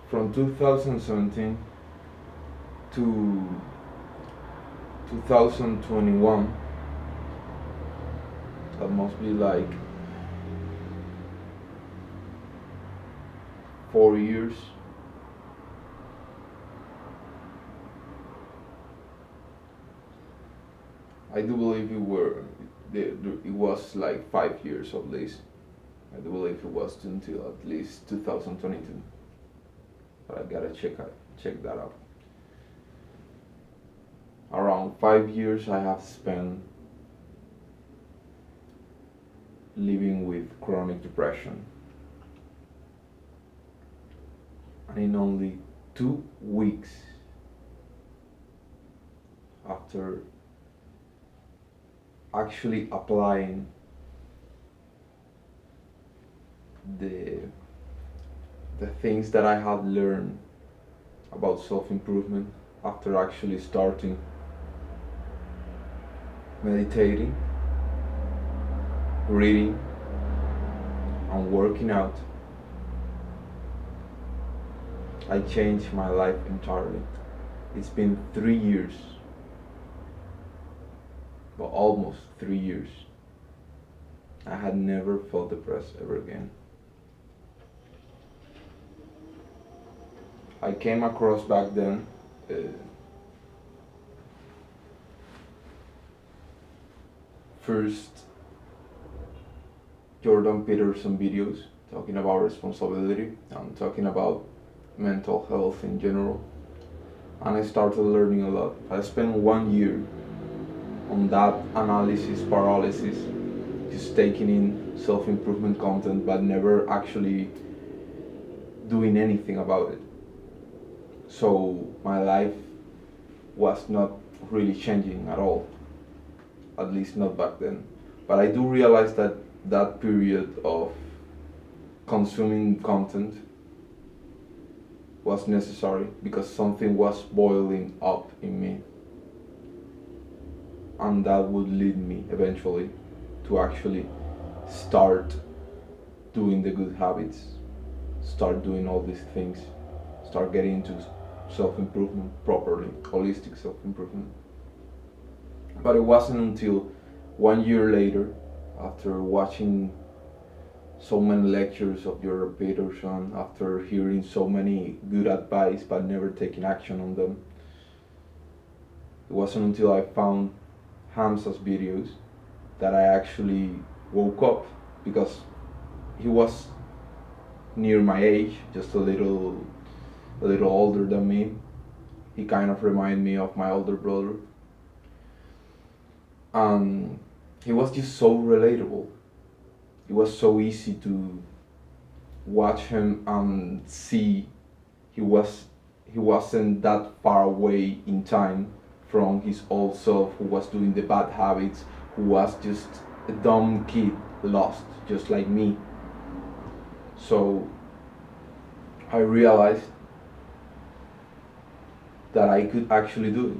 from 2017 to 2021, that must be like 4 years. I do believe it was like 5 years at least. I do believe it was until at least 2022, but I gotta check that out. Around 5 years I have spent living with chronic depression, and in only 2 weeks after actually applying the the things that I had learned about self-improvement, after actually starting meditating, reading, and working out, I changed my life entirely. It's been 3 years, but almost 3 years. I had never felt depressed ever again. I came across back then first Jordan Peterson videos talking about responsibility and talking about mental health in general, and I started learning a lot. I spent 1 year on that analysis paralysis, just taking in self-improvement content but never actually doing anything about it. So my life was not really changing at all, at least not back then. But I do realize that that period of consuming content was necessary because something was boiling up in me, and that would lead me eventually to actually start doing the good habits, start doing all these things, start getting into self-improvement properly, holistic self-improvement. But it wasn't until 1 year later, after watching so many lectures of Jordan Peterson, after hearing so many good advice but never taking action on them, it wasn't until I found Hamza's videos that I actually woke up, because he was near my age, just a little older than me. He kind of reminded me of my older brother. He was just so relatable. It was so easy to watch him and see he wasn't that far away in time from his old self, who was doing the bad habits, who was just a dumb kid lost just like me. So I realized that I could actually do it.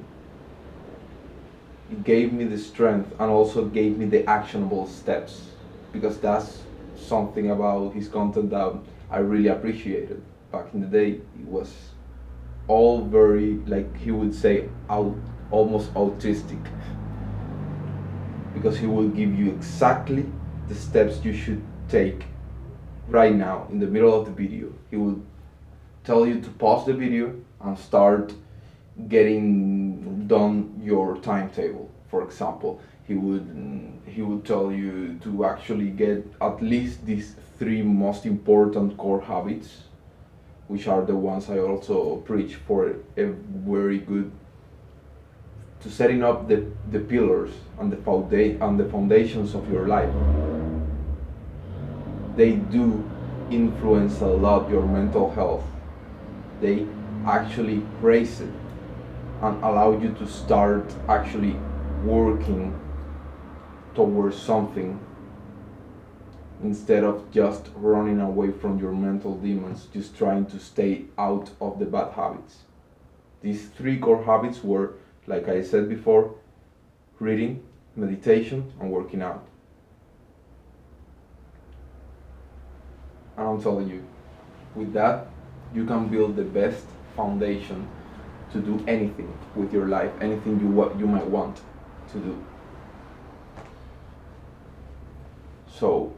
It gave me the strength and also gave me the actionable steps, because that's something about his content that I really appreciated. Back in the day, it was all very, like he would say, almost autistic, because he will give you exactly the steps you should take right now in the middle of the video. He will tell you to pause the video and start getting done your timetable. For example, he would tell you to actually get at least these 3 most important core habits, which are the ones I also preach for a very good to setting up the pillars and the foundations of your life. They do influence a lot your mental health. They actually raise it and allow you to start actually working towards something, instead of just running away from your mental demons, just trying to stay out of the bad habits. These 3 core habits were, like I said before, reading, meditation, and working out. And I'm telling you, With that, you can build the best foundation to do anything with your life, anything you might want to do. So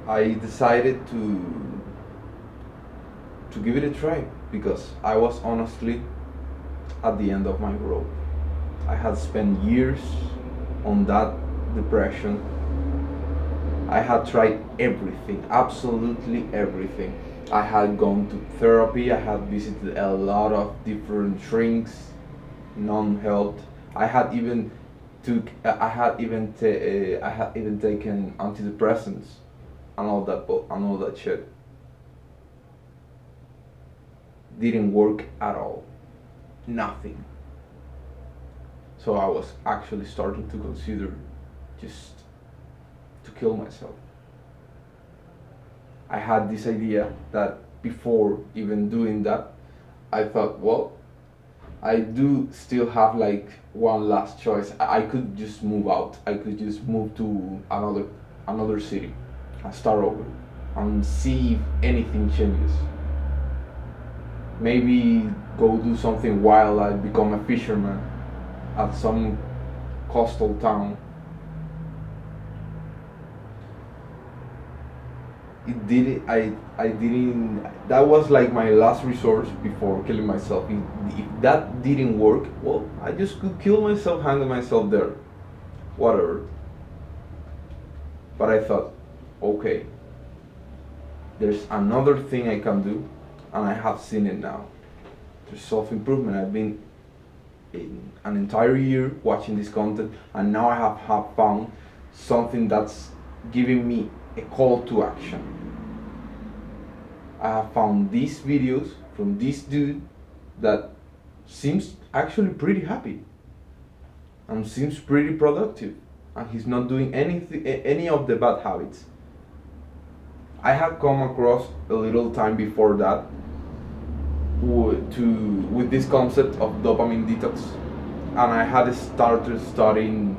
I decided to give it a try because I was honestly at the end of my rope. I had spent years on that depression. I had tried everything, absolutely everything. I had gone to therapy, I had visited a lot of different shrinks, none helped. I had even taken antidepressants and all that shit. Didn't work at all. Nothing. So I was actually starting to consider just to kill myself. I had this idea that before even doing that, I thought, well, I do still have like one last choice. I could just move out. I could just move to another city and start over and see if anything changes. Maybe go do something wild, like become a fisherman at some coastal town. It did it. I didn't. That was like my last resort before killing myself. If that didn't work, well, I just could kill myself, hang myself there, whatever. But I thought, okay, there's another thing I can do, and I have seen it now. There's self-improvement. I've been in an entire year watching this content, and now I have found something that's giving me a call to action. I have found these videos from this dude that seems actually pretty happy and seems pretty productive, and he's not doing any of the bad habits. I had come across a little time before that with this concept of dopamine detox, and I had started studying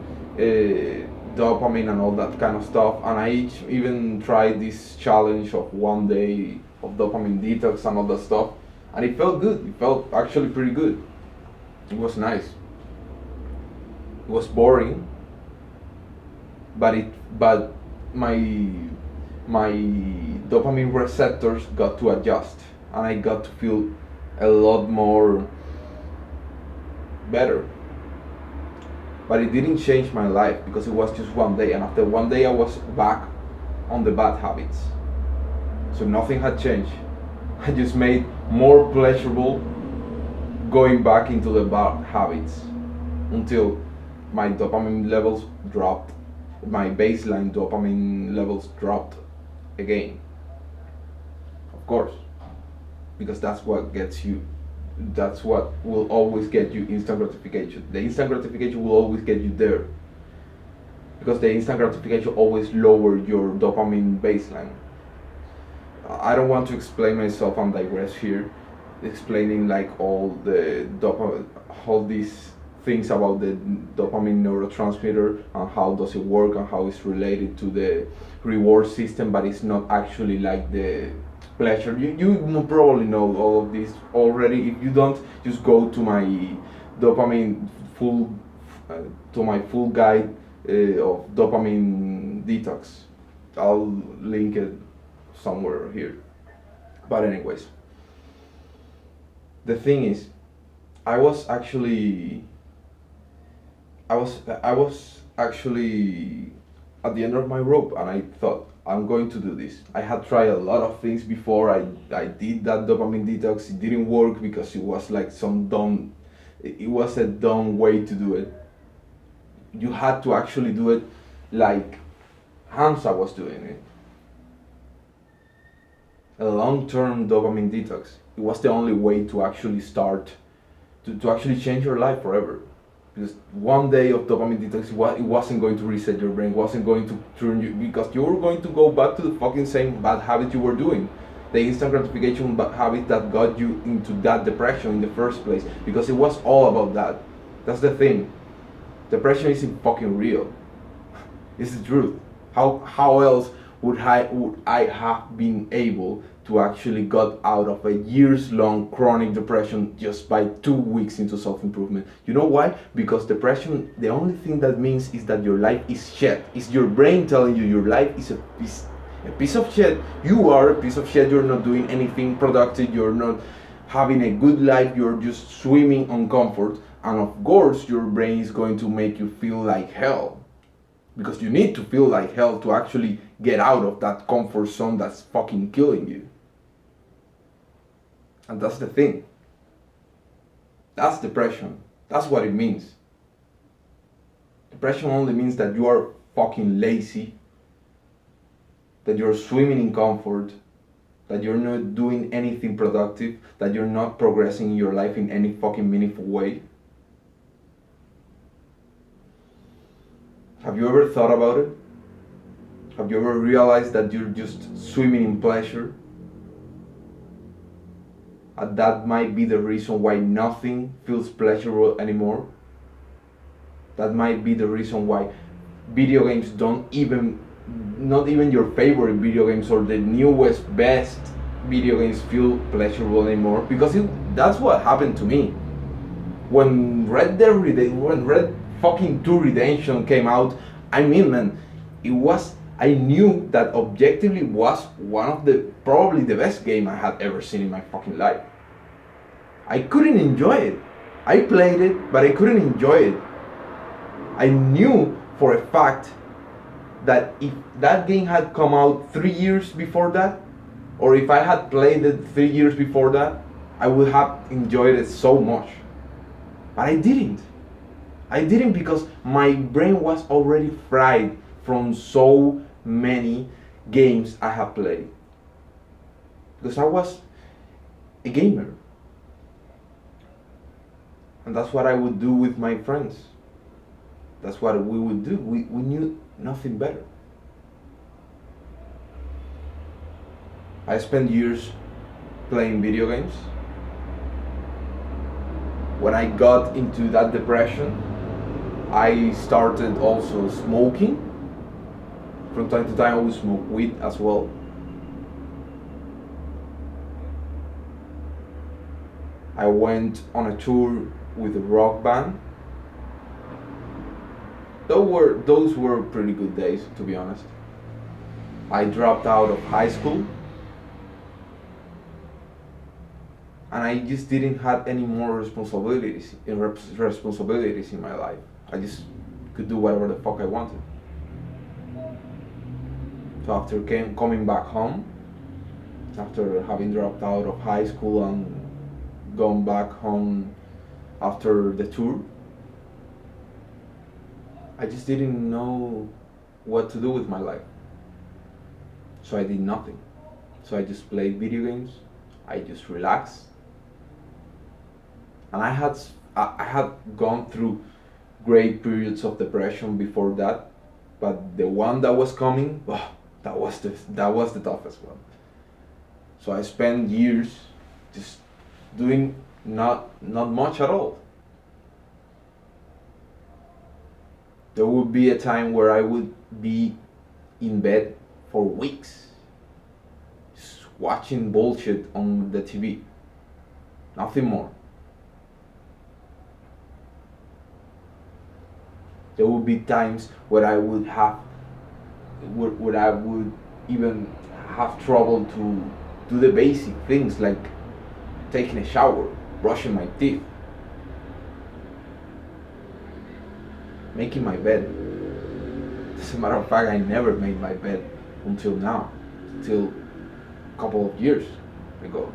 dopamine and all that kind of stuff, and I even tried this challenge of 1 day of dopamine detox and all that stuff, and it felt good. It felt actually pretty good. It was nice. It was boring, but my dopamine receptors got to adjust, and I got to feel a lot more better. But it didn't change my life because it was just 1 day, and after 1 day I was back on the bad habits. So nothing had changed. I just made more pleasurable going back into the bad habits until my dopamine levels dropped, my baseline dopamine levels dropped again. Of course, because that's what will always get you instant gratification. The instant gratification will always get you there, because the instant gratification always lowered your dopamine baseline. I don't want to explain myself and digress here, explaining like all these things about the dopamine neurotransmitter and how does it work and how it's related to the reward system, but it's not actually like the pleasure. You probably know all of this already. If you don't, just go to my dopamine full guide of dopamine detox. I'll link it somewhere here. But anyways, the thing is, I was actually at the end of my rope, and I thought, I'm going to do this. I had tried a lot of things before. I did that dopamine detox. It didn't work because it was like it was a dumb way to do it. You had to actually do it like Hamza was doing it. A long-term dopamine detox. It was the only way to actually start, to actually change your life forever. Because 1 day of dopamine detox, it wasn't going to reset your brain, wasn't going to turn you, because you were going to go back to the fucking same bad habit you were doing. The instant gratification habit that got you into that depression in the first place. Because it was all about that. That's the thing. Depression isn't fucking real. It's the truth. How else would I have been able to actually got out of a years long chronic depression just by 2 weeks into self improvement? You know why? Because depression, the only thing that means is that your life is shit. It's your brain telling you your life is a piece of shit. You are a piece of shit. You're not doing anything productive. You're not having a good life. You're just swimming on comfort. And of course, your brain is going to make you feel like hell, because you need to feel like hell to actually get out of that comfort zone that's fucking killing you. And that's the thing. That's depression. That's what it means. Depression only means that you are fucking lazy, that you're swimming in comfort, that you're not doing anything productive, that you're not progressing in your life in any fucking meaningful way. Have you ever thought about it? Have you ever realized that you're just swimming in pleasure? And that might be the reason why nothing feels pleasurable anymore. That might be the reason why video games not even your favorite video games or the newest, best video games feel pleasurable anymore. Because that's what happened to me. When Red fucking 2 Redemption came out, I mean, man, I knew that objectively was one of probably the best game I had ever seen in my fucking life. I couldn't enjoy it. I played it, but I couldn't enjoy it. I knew for a fact that if that game had come out 3 years before that, or if I had played it 3 years before that, I would have enjoyed it so much. But I didn't. I didn't because my brain was already fried from so many games I have played. Because I was a gamer. And that's what I would do with my friends. That's what we would do. We knew nothing better. I spent years playing video games. When I got into that depression, I started also smoking. From time to time I would smoke weed as well. I went on a tour with a rock band. Those were pretty good days, to be honest. I dropped out of high school, and I just didn't have any more responsibilities in my life. I just could do whatever the fuck I wanted. So after coming back home, after having dropped out of high school and gone back home after the tour, I just didn't know what to do with my life. So I did nothing. So I just played video games. I just relaxed. And I had gone through great periods of depression before that, but the one that was coming, that was the toughest one. So I spent years just doing not much at all. There would be a time where I would be in bed for weeks, just watching bullshit on the TV. Nothing more. There would be times where I would even have trouble to do the basic things like taking a shower, brushing my teeth, making my bed. As a matter of fact, I never made my bed until now, till a couple of years ago.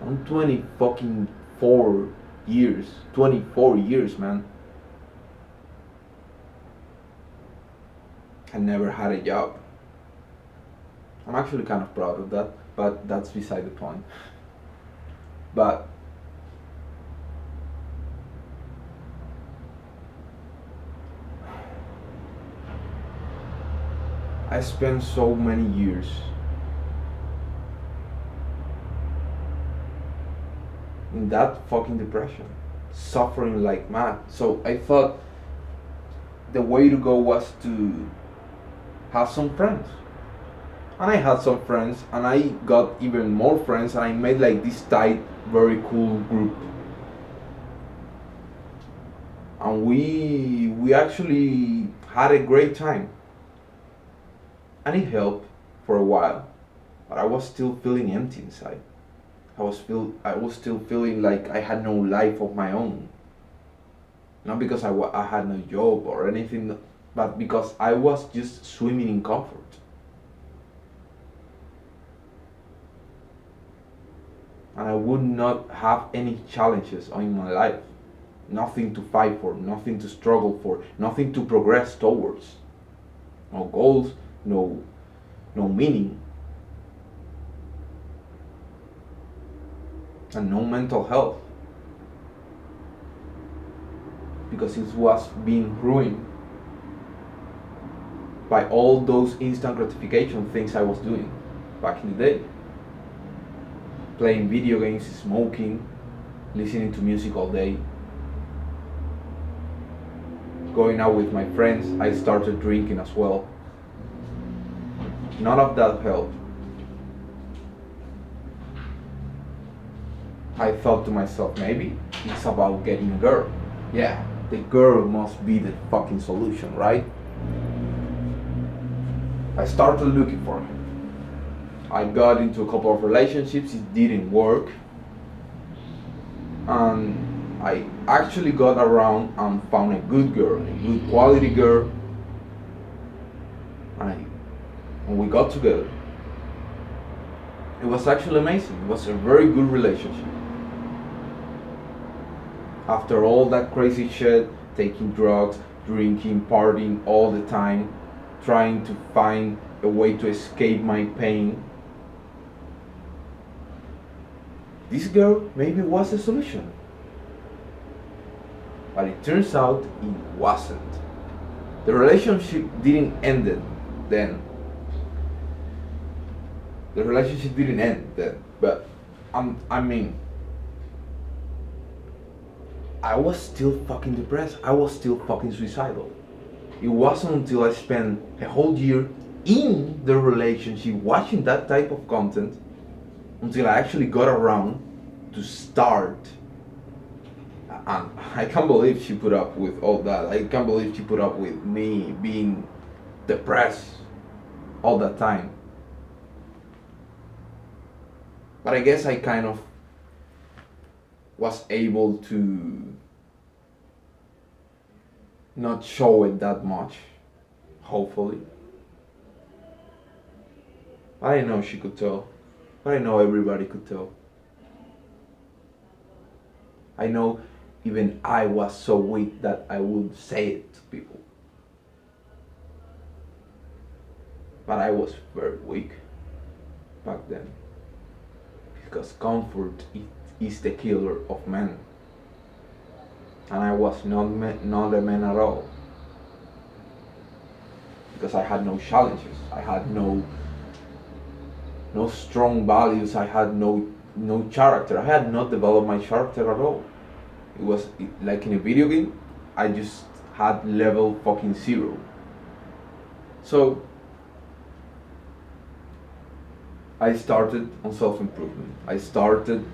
I'm 24 years, man. I never had a job. I'm actually kind of proud of that, but that's beside the point. But I spent so many years in that fucking depression, suffering like mad. So I thought, the way to go was to have some friends. And I had some friends, and I got even more friends, and I made like this tight, very cool group. And we actually had a great time. And it helped for a while, but I was still feeling empty inside. I was still feeling like I had no life of my own. Not because I had no job or anything, but because I was just swimming in comfort. And I would not have any challenges in my life. Nothing to fight for, nothing to struggle for, nothing to progress towards. No goals, no meaning. And no mental health. Because it was being ruined by all those instant gratification things I was doing back in the day. Playing video games, smoking, listening to music all day, going out with my friends. I started drinking as well. None of that helped. I thought to myself, maybe it's about getting a girl. Yeah, the girl must be the fucking solution, right? I started looking for her. I got into a couple of relationships, it didn't work. And I actually got around and found a good girl, a good quality girl. And we got together. It was actually amazing. It was a very good relationship. After all that crazy shit, taking drugs, drinking, partying all the time, trying to find a way to escape my pain, this girl maybe was a solution. But it turns out it wasn't. The relationship didn't end then. The relationship didn't end then. But I mean, I was still fucking depressed. I was still fucking suicidal. It wasn't until I spent a whole year in the relationship watching that type of content until I actually got around to start. And I can't believe she put up with all that. I can't believe she put up with me being depressed all that time. But I guess I kind of was able to not show it that much, hopefully. But I know she could tell. But I know everybody could tell. I know even I was so weak that I would say it to people. But I was very weak back then. Because comfort is the killer of men. And I was not a man at all. Because I had no challenges. I had no strong values. I had no character. I had not developed my character at all. It was like in a video game, I just had level fucking 0. So I started on self-improvement. I started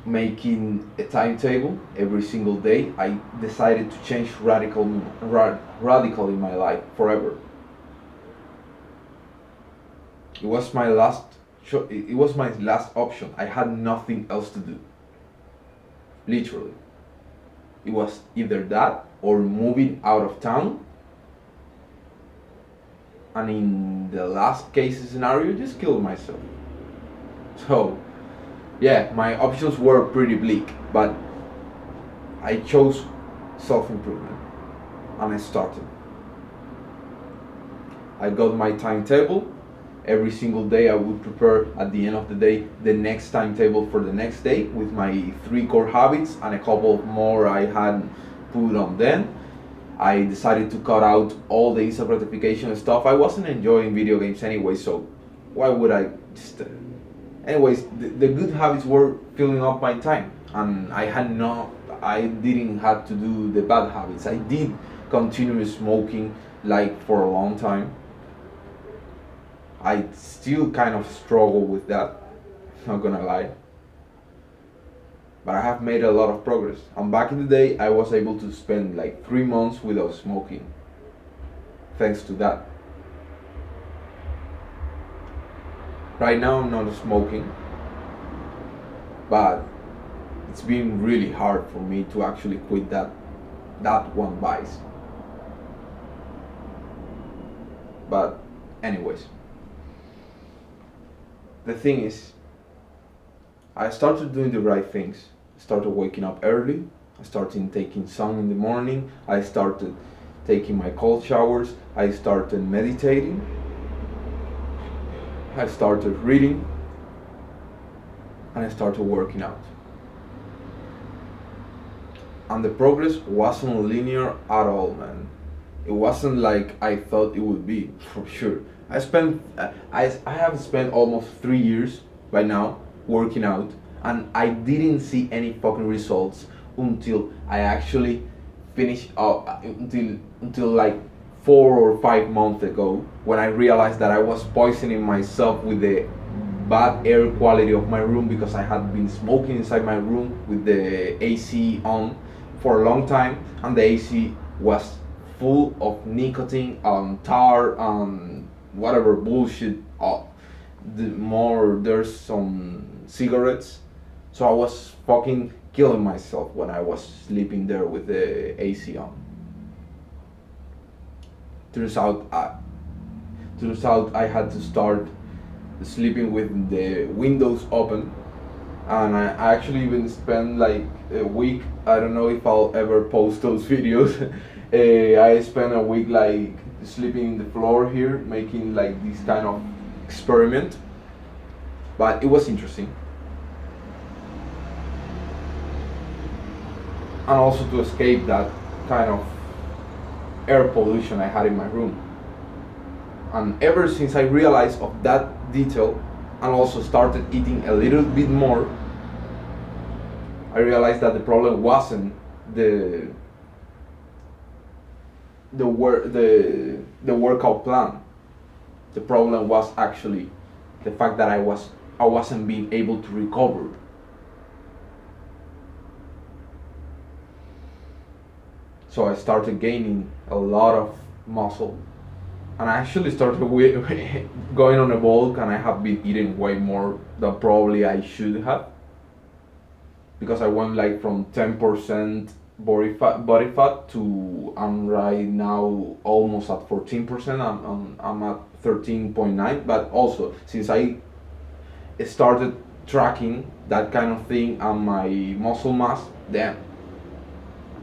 making a timetable every single day. I decided to change radically my life forever. It was my last option. I had nothing else to do. Literally. It was either that or moving out of town. And in the last case scenario, just kill myself. So, yeah, my options were pretty bleak, but I chose self-improvement and I started. I got my timetable. Every single day I would prepare at the end of the day the next timetable for the next day with my 3 core habits and a couple more I had put on then. I decided to cut out all the instant gratification stuff. I wasn't enjoying video games anyway, so why would I just... Anyways, the good habits were filling up my time, and I didn't have to do the bad habits. I did continue smoking like for a long time. I still kind of struggle with that, not gonna lie. But I have made a lot of progress. And back in the day, I was able to spend like 3 months without smoking, thanks to that. Right now, I'm not smoking, but it's been really hard for me to actually quit that one vice. But anyways, the thing is, I started doing the right things. I started waking up early. I started taking sun in the morning. I started taking my cold showers. I started meditating. I started reading. And I started working out. And the progress wasn't linear at all, man. It wasn't like I thought it would be, for sure. I have spent almost 3 years by now working out, and I didn't see any fucking results until I actually finished up, until like 4 or 5 months ago, when I realized that I was poisoning myself with the bad air quality of my room, because I had been smoking inside my room with the AC on for a long time, and the AC was full of nicotine and tar and whatever bullshit. The more there's some cigarettes, so I was fucking killing myself when I was sleeping there with the AC on. Turns out I had to start sleeping with the windows open, and I actually even spent like a week. I don't know if I'll ever post those videos. I spent a week like sleeping in the floor here, making like this kind of experiment, but it was interesting. And also to escape that kind of air pollution I had in my room. And ever since I realized of that detail, and also started eating a little bit more, I realized that the problem wasn't the workout plan. The problem was actually the fact that I wasn't being able to recover. So I started gaining a lot of muscle, and I actually started going on a bulk, and I have been eating way more than probably I should have, because I went like from 10% body fat to I'm right now almost at 14%. I'm at 13.9. But also, since I started tracking that kind of thing and my muscle mass, damn,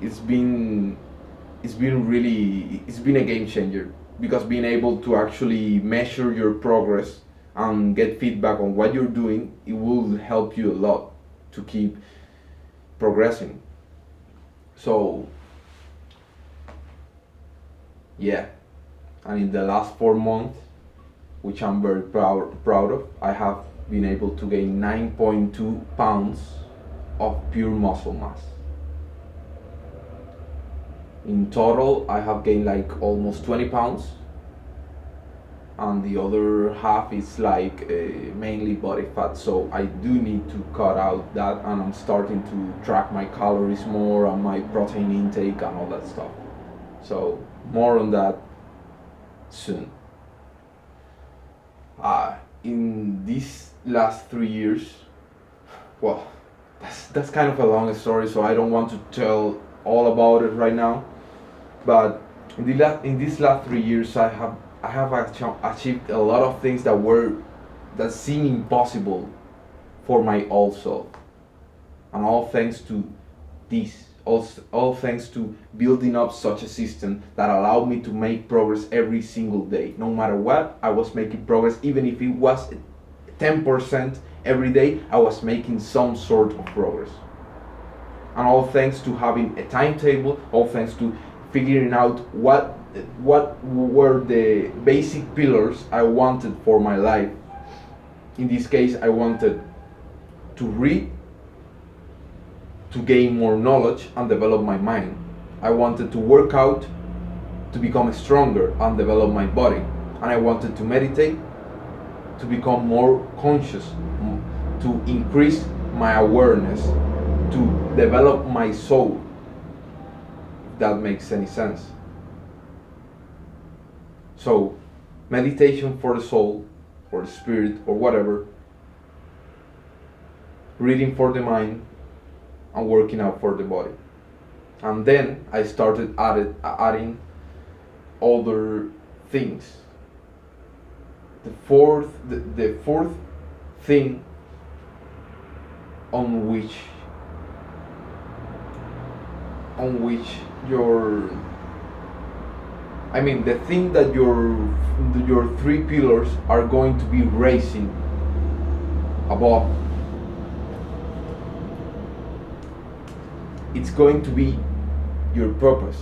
it's been a game changer, because being able to actually measure your progress and get feedback on what you're doing, it will help you a lot to keep progressing. So yeah, and in the last 4 months, which I'm very proud of, I have been able to gain 9.2 pounds of pure muscle mass. In total, I have gained like almost 20 pounds, and the other half is like mainly body fat. So I do need to cut out that, and I'm starting to track my calories more and my protein intake and all that stuff. So more on that soon. In these last 3 years, well, that's kind of a long story, so I don't want to tell all about it right now. But in these last 3 years, I have achieved a lot of things that seem impossible for my old self, and all thanks to this. All thanks to building up such a system that allowed me to make progress every single day. No matter what, I was making progress. Even if it was 10% every day, I was making some sort of progress. And all thanks to having a timetable, all thanks to figuring out what were the basic pillars I wanted for my life. In this case, I wanted to read, to gain more knowledge and develop my mind. I wanted to work out to become stronger and develop my body. And I wanted to meditate to become more conscious, to increase my awareness, to develop my soul, if that makes any sense. So, meditation for the soul, or the spirit, or whatever, reading for the mind, and working out for the body. And then I started adding other things. The fourth thing on which the thing that your three pillars are going to be raising above, it's going to be your purpose.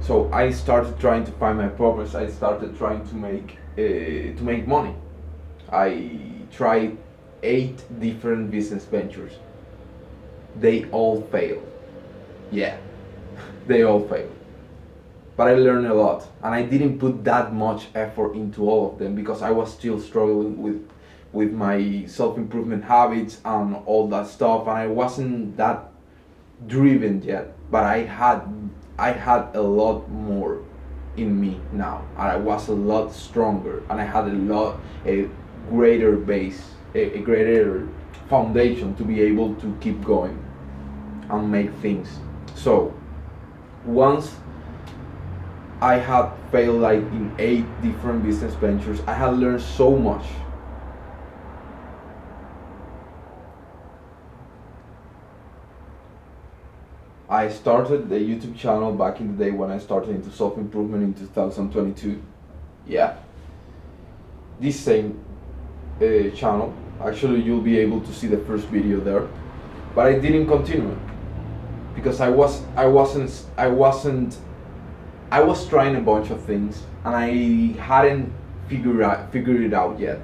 So I started trying to find my purpose. I started trying to make money. I tried 8 different business ventures. They all failed. Yeah, they all failed. But I learned a lot, and I didn't put that much effort into all of them because I was still struggling with my self-improvement habits and all that stuff, and I wasn't that driven yet. But I had a lot more in me now, and I was a lot stronger, and I had a greater base, a greater foundation to be able to keep going and make things. So once I had failed like in 8 different business ventures, I had learned so much. I started the YouTube channel back in the day when I started into self-improvement in 2022. Yeah, this same channel. Actually, you'll be able to see the first video there, but I didn't continue because I was trying a bunch of things and I hadn't figured it out yet.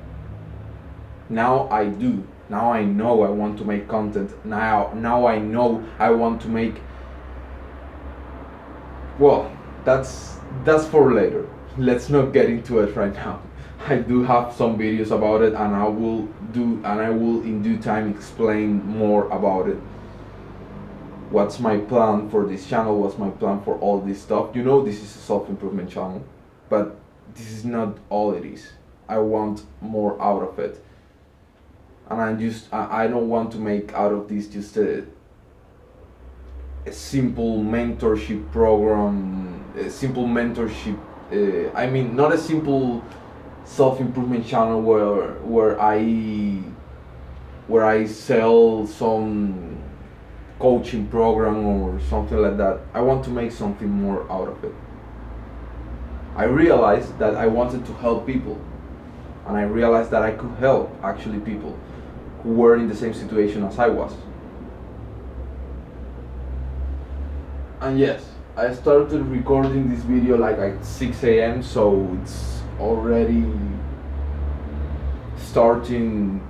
Now I do. Now I know I want to make content. Now I know I want to make. Well, that's for later. Let's not get into it right now. I do have some videos about it, and I will in due time explain more about it. What's my plan for this channel? What's my plan for all this stuff? You know, this is a self-improvement channel, but this is not all it is. I want more out of it, and I don't want to make out of this just a simple mentorship program, a simple mentorship. Not a simple self-improvement channel where I sell some coaching program or something like that. I want to make something more out of it. I realized that I wanted to help people, and I realized that I could help actually people who were in the same situation as I was. And yes, I started recording this video like at 6 a.m. so it's already starting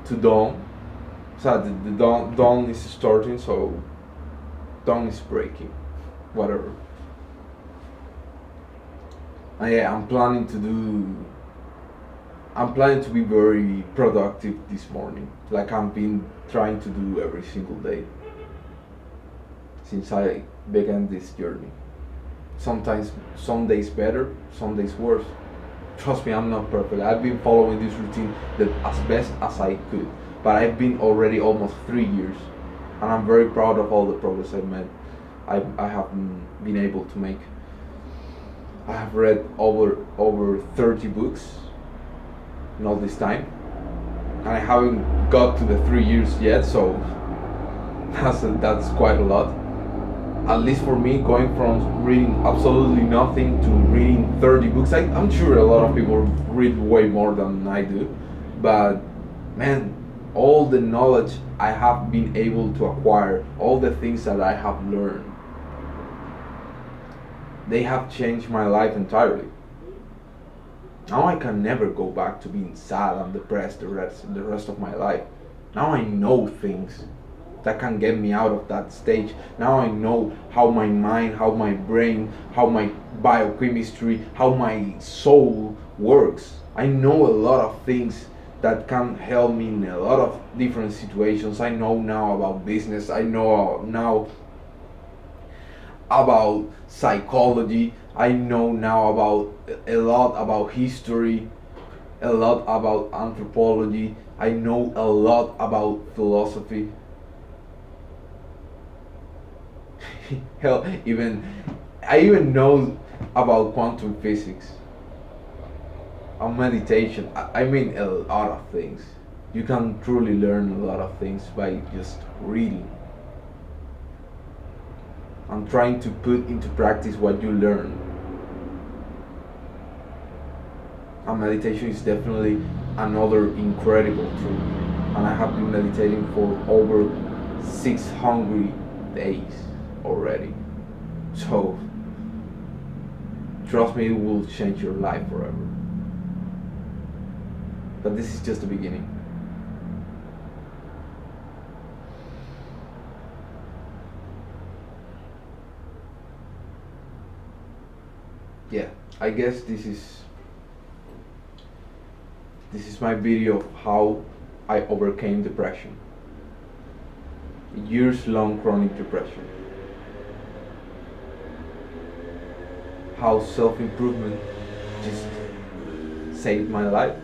to dawn. So the dawn is starting, so dawn is breaking, whatever. And yeah, I'm planning to be very productive this morning, like I've been trying to do every single day since I began this journey. Sometimes, some days better, some days worse. Trust me, I'm not perfect. I've been following this routine as best as I could, but I've been already almost 3 years, and I'm very proud of all the progress I've made. I have been able to make. I have read over 30 books in all this time, and I haven't got to the 3 years yet, so that's quite a lot. At least for me, going from reading absolutely nothing to reading 30 books. I'm sure a lot of people read way more than I do, but man, all the knowledge I have been able to acquire, all the things that I have learned, they have changed my life entirely. Now I can never go back to being sad and depressed the rest of my life. Now I know things. that can get me out of that stage. Now I know how my mind, how my brain, how my biochemistry, how my soul works. I know a lot of things that can help me in a lot of different situations. I know now about business. I know now about psychology. I know now about a lot about history, a lot about anthropology. I know a lot about philosophy. Hell, I even know about quantum physics and meditation. I mean a lot of things. You can truly learn a lot of things by just reading and trying to put into practice what you learn. And meditation is definitely another incredible tool. And I have been meditating for over 600 days already. So, trust me, it will change your life forever. But this is just the beginning. Yeah, I guess this is my video of how I overcame depression. Years long chronic depression. How self-improvement just saved my life.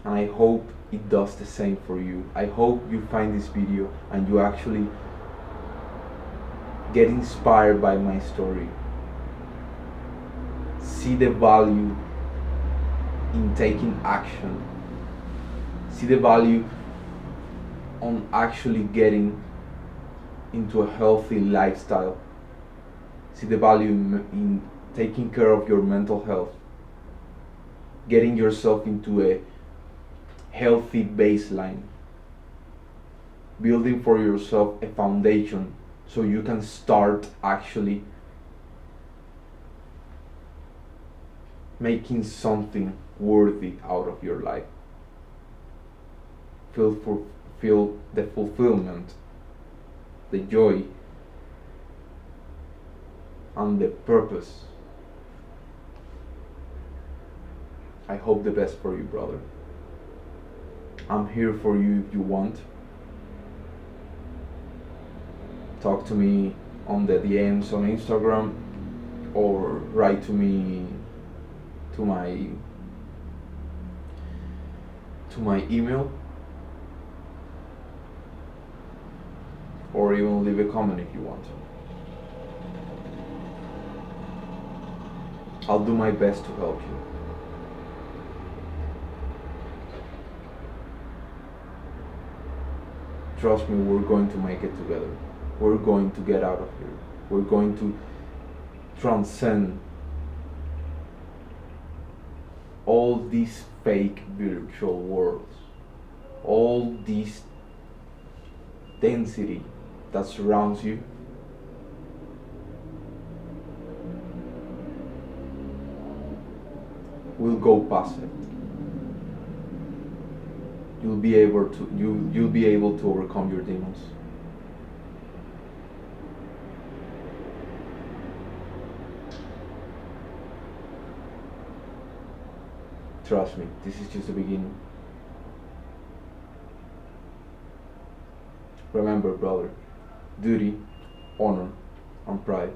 And I hope it does the same for you. I hope you find this video and you actually get inspired by my story. See the value in taking action. See the value on actually getting into a healthy lifestyle. See the value in taking care of your mental health. Getting yourself into a healthy baseline. Building for yourself a foundation so you can start actually making something worthy out of your life. Feel the fulfillment, the joy, and the purpose. I hope the best for you, brother. I'm here for you if you want. Talk to me on the DMs on Instagram or write to me to my email, or even leave a comment if you want. I'll do my best to help you. Trust me, we're going to make it together. We're going to get out of here. We're going to transcend all these fake virtual worlds, all this density that surrounds you. We'll go past it. You'll be able to overcome your demons. Trust me, this is just the beginning. Remember, brother, duty, honor, and pride.